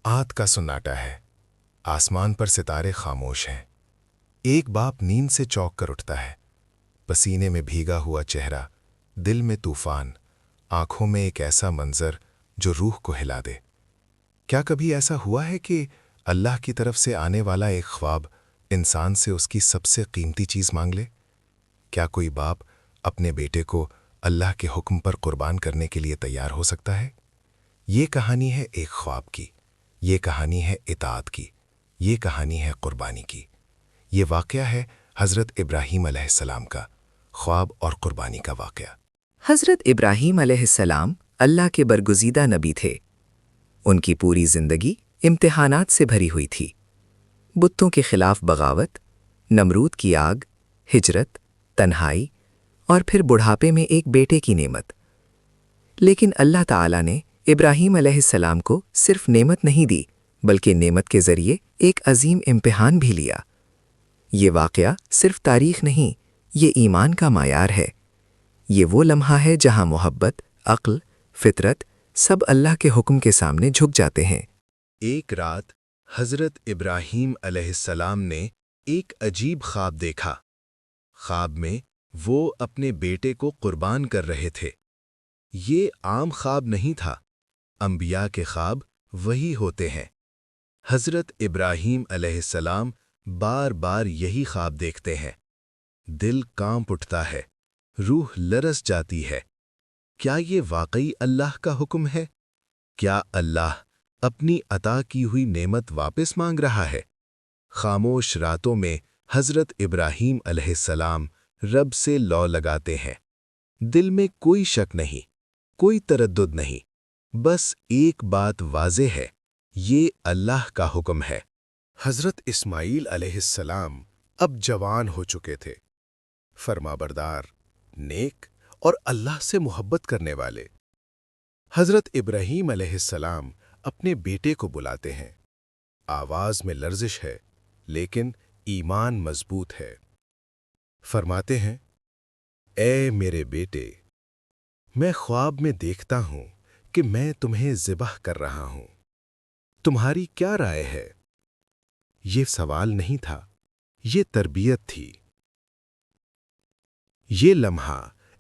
आत का सन्नाटा है। आसमान पर सितारे खामोश हैं। एक बाप नींद से चौंक कर उठता है, पसीने में भीगा हुआ चेहरा, दिल में तूफान, आंखों में एक ऐसा मंजर जो रूह को हिला दे। क्या कभी ऐसा हुआ है कि अल्लाह की तरफ से आने वाला एक ख्वाब इंसान से उसकी सबसे कीमती चीज़ मांग ले? क्या कोई बाप अपने बेटे को अल्लाह के हुक्म पर कुर्बान करने के लिए तैयार हो सकता है? ये कहानी है एक ख्वाब की, ये कहानी है इताअत की, ये कहानी है कुर्बानी की। ये वाक़या है हज़रत इब्राहीम अलैहिस्सलाम का, ख्वाब और कुर्बानी का वाक़या। हज़रत इब्राहीम अलैहिस्सलाम अल्लाह के बरगुज़ीदा नबी थे। उनकी पूरी ज़िंदगी इम्तिहानात से भरी हुई थी। बुत्तों के ख़िलाफ़ बगावत, नमरूद की आग, हिजरत, तन्हाई और फिर बुढ़ापे में एक बेटे की नेमत। लेकिन अल्लाह ताला ने इब्राहीम अलैहिस्सलाम को सिर्फ नेमत नहीं दी, बल्कि नेमत के ज़रिए एक अजीम इम्तिहान भी लिया। ये वाक़या सिर्फ तारीख़ नहीं, ये ईमान का मायार है। ये वो लम्हा है जहाँ मोहब्बत, अक्ल, फितरत सब अल्लाह के हुक्म के सामने झुक जाते हैं। एक रात हज़रत इब्राहीम अलैहिस्सलाम ने एक अजीब ख्वाब देखा। ख्वाब में वो अपने बेटे को कुर्बान कर रहे थे। ये आम ख्वाब नहीं था। अंबिया के ख्वाब वही होते हैं। हज़रत इब्राहीम अलैहिस्सलाम बार बार यही ख्वाब देखते हैं। दिल कांप उठता है, रूह लरस जाती है। क्या ये वाकई अल्लाह का हुक्म है? क्या अल्लाह अपनी अता की हुई नेमत वापस मांग रहा है? खामोश रातों में हज़रत इब्राहीम अलैहिस्सलाम रब से लौ लगाते हैं। दिल में कोई शक नहीं, कोई तरद्दुद नहीं, बस एक बात वाज़े है, ये अल्लाह का हुक्म है। हज़रत इस्माईल अलैहिस्सलाम अब जवान हो चुके थे, फरमाबरदार, नेक और अल्लाह से मोहब्बत करने वाले। हज़रत इब्राहीम अलैहिस्सलाम अपने बेटे को बुलाते हैं। आवाज़ में लर्जिश है, लेकिन ईमान मजबूत है। फरमाते हैं, ए मेरे बेटे, मैं ख्वाब में देखता हूं कि मैं तुम्हें ज़िबह कर रहा हूं। तुम्हारी क्या राय है? ये सवाल नहीं था, ये तरबियत थी। ये लम्हा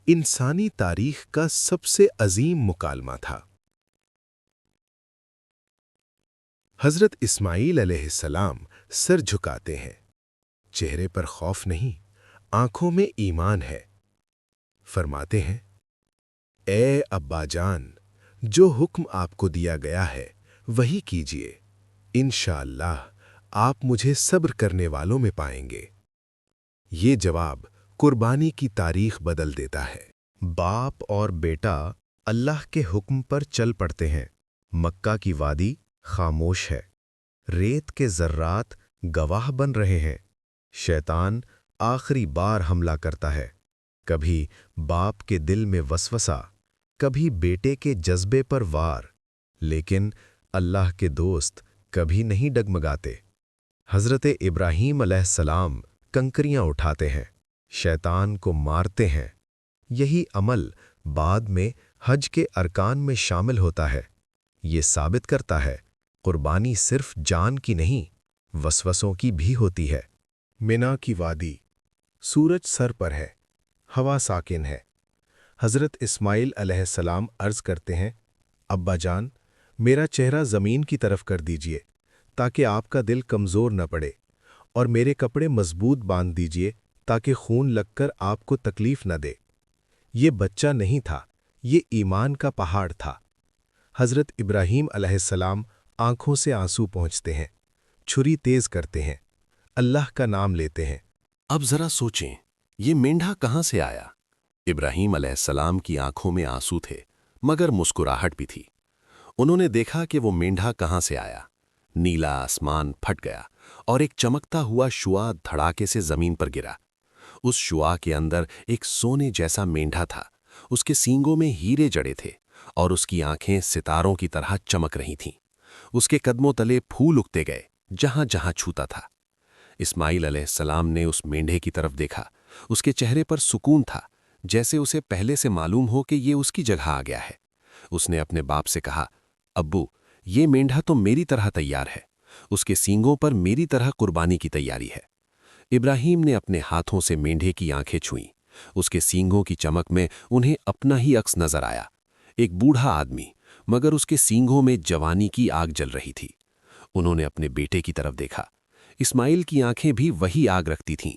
इंसानी तारीख का सबसे अजीम मुकालमा था। हज़रत इस्माईल अलैहिस्सलाम सर झुकाते हैं। चेहरे पर खौफ नहीं, आंखों में ईमान है। फरमाते हैं, ए अब्बाजान, जो हुक्म आपको दिया गया है वही कीजिए। इंशाअल्लाह आप मुझे सब्र करने वालों में पाएंगे। ये जवाब कुर्बानी की तारीख बदल देता है। बाप और बेटा अल्लाह के हुक्म पर चल पड़ते हैं। मक्का की वादी खामोश है। रेत के ज़र्रात गवाह बन रहे हैं। शैतान आखिरी बार हमला करता है। कभी बाप के दिल में वसवसा, कभी बेटे के जज्बे पर वार, लेकिन अल्लाह के दोस्त कभी नहीं डगमगाते। हज़रत इब्राहीम अलैहिस्सलाम कंकरियां उठाते हैं, शैतान को मारते हैं। यही अमल बाद में हज के अरकान में शामिल होता है। ये साबित करता है, कुर्बानी सिर्फ जान की नहीं, वसवसों की भी होती है। मिना की वादी, सूरज सर पर है, हवा साकिन है। हज़रत इस्माईल अलैहिस्सलाम अर्ज़ करते हैं, अब्बा जान, मेरा चेहरा ज़मीन की तरफ कर दीजिए ताकि आपका दिल कमज़ोर न पड़े, और मेरे कपड़े मजबूत बांध दीजिए ताकि खून लगकर आपको तकलीफ न दे। ये बच्चा नहीं था, ये ईमान का पहाड़ था। हज़रत इब्राहीम अलैहिस्सलाम आंखों से आंसू पहुँचते हैं, छुरी तेज करते हैं, अल्लाह का नाम लेते हैं। अब जरा सोचें, ये मेंढा कहाँ से आया? इब्राहीम अलैहिस्सलाम की आंखों में आंसू थे, मगर मुस्कुराहट भी थी। उन्होंने देखा कि वो मेंढा कहाँ से आया। नीला आसमान फट गया और एक चमकता हुआ शुआ धड़ाके से जमीन पर गिरा। उस शुआ के अंदर एक सोने जैसा मेंढा था। उसके सींगों में हीरे जड़े थे और उसकी आंखें सितारों की तरह चमक रही थीं। उसके कदमों तले फूल उगते गए जहां जहां छूता था। इस्माईल अलैहिस्सलाम ने उस मेंढे की तरफ देखा। उसके चेहरे पर सुकून था, जैसे उसे पहले से मालूम हो कि ये उसकी जगह आ गया है। उसने अपने बाप से कहा, अब्बू, یہ مینڈھا تو میری طرح تیار ہے، اس کے سینگوں پر میری طرح قربانی کی تیاری ہے۔ ابراہیم نے اپنے ہاتھوں سے مینڈھے کی آنکھیں چھوئیں، اس کے سینگوں کی چمک میں انہیں اپنا ہی عکس نظر آیا، ایک بوڑھا آدمی، مگر اس کے سینگوں میں جوانی کی آگ جل رہی تھی۔ انہوں نے اپنے بیٹے کی طرف دیکھا، اسماعیل کی آنکھیں بھی وہی آگ رکھتی تھیں۔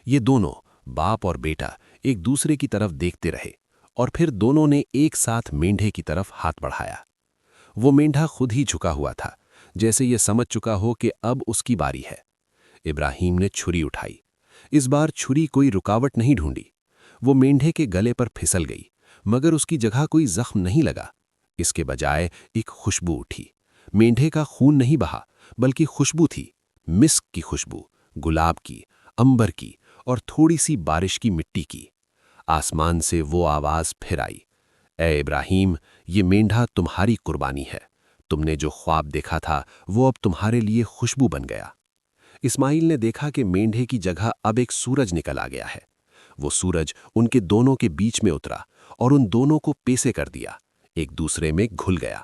یہ دونوں، باپ اور بیٹا، ایک دوسرے کی طرف دیکھتے رہے، اور پھر دونوں نے ایک ساتھ مینڈھے کی طرف ہاتھ بڑھایا۔ وہ مینڈھا خود ہی جھکا ہوا تھا، جیسے یہ سمجھ چکا ہو کہ اب اس کی باری ہے۔ ابراہیم نے چھری اٹھائی۔ اس بار چھری کوئی رکاوٹ نہیں ڈھونڈی۔ وہ مینڈھے کے گلے پر پھسل گئی، مگر اس کی جگہ کوئی زخم نہیں لگا۔ اس کے بجائے ایک خوشبو اٹھی۔ مینڈھے کا خون نہیں بہا، بلکہ خوشبو تھی، مسک کی خوشبو، گلاب کی، عنبر کی، اور تھوڑی سی بارش کی مٹی کی۔ آسمان سے وہ آواز پھر آئی، اے ابراہیم، یہ مینڈھا تمہاری قربانی ہے۔ تم نے جو خواب دیکھا تھا وہ اب تمہارے لیے خوشبو بن گیا۔ اسماعیل نے دیکھا کہ مینڈھے کی جگہ اب ایک سورج نکل آ گیا ہے۔ وہ سورج ان کے دونوں کے بیچ میں اترا اور ان دونوں کو پیسے کر دیا، ایک دوسرے میں گھل گیا۔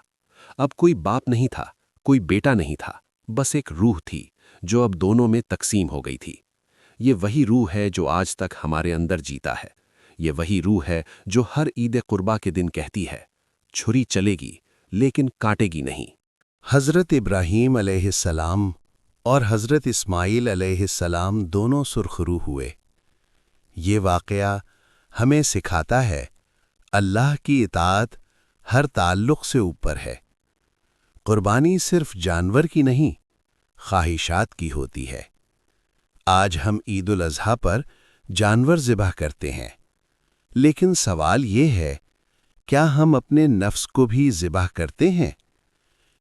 اب کوئی باپ نہیں تھا، کوئی بیٹا نہیں تھا، بس ایک روح تھی جو اب دونوں میں تقسیم ہو گئی تھی۔ یہ وہی روح ہے جو آج تک ہمارے اندر جیتا ہے۔ یہ وہی روح ہے جو ہر عید قربا کے دن کہتی ہے، چھری چلے گی لیکن کاٹے گی نہیں۔ حضرت ابراہیم علیہ السلام اور حضرت اسماعیل علیہ السلام دونوں سرخرو ہوئے۔ یہ واقعہ ہمیں سکھاتا ہے اللہ کی اطاعت ہر تعلق سے اوپر ہے۔ قربانی صرف جانور کی نہیں، خواہشات کی ہوتی ہے۔ آج ہم عید الاضحیٰ پر جانور ذبح کرتے ہیں، لیکن سوال یہ ہے، کیا ہم اپنے نفس کو بھی ذبح کرتے ہیں؟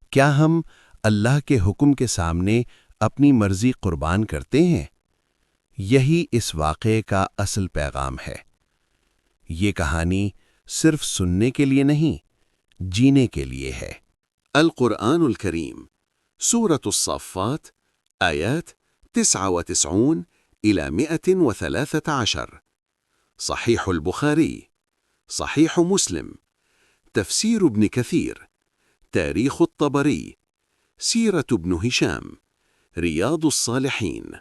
کیا ہم اللہ کے حکم کے سامنے اپنی مرضی قربان کرتے ہیں؟ یہی اس واقعے کا اصل پیغام ہے۔ یہ کہانی صرف سننے کے لیے نہیں، جینے کے لیے ہے۔ القرآن الكريم سورة الصافات آيات 99 إلى 113، صحيح البخاري، صحيح مسلم، تفسير ابن كثير، تاريخ الطبري، سيرة ابن هشام، رياض الصالحين.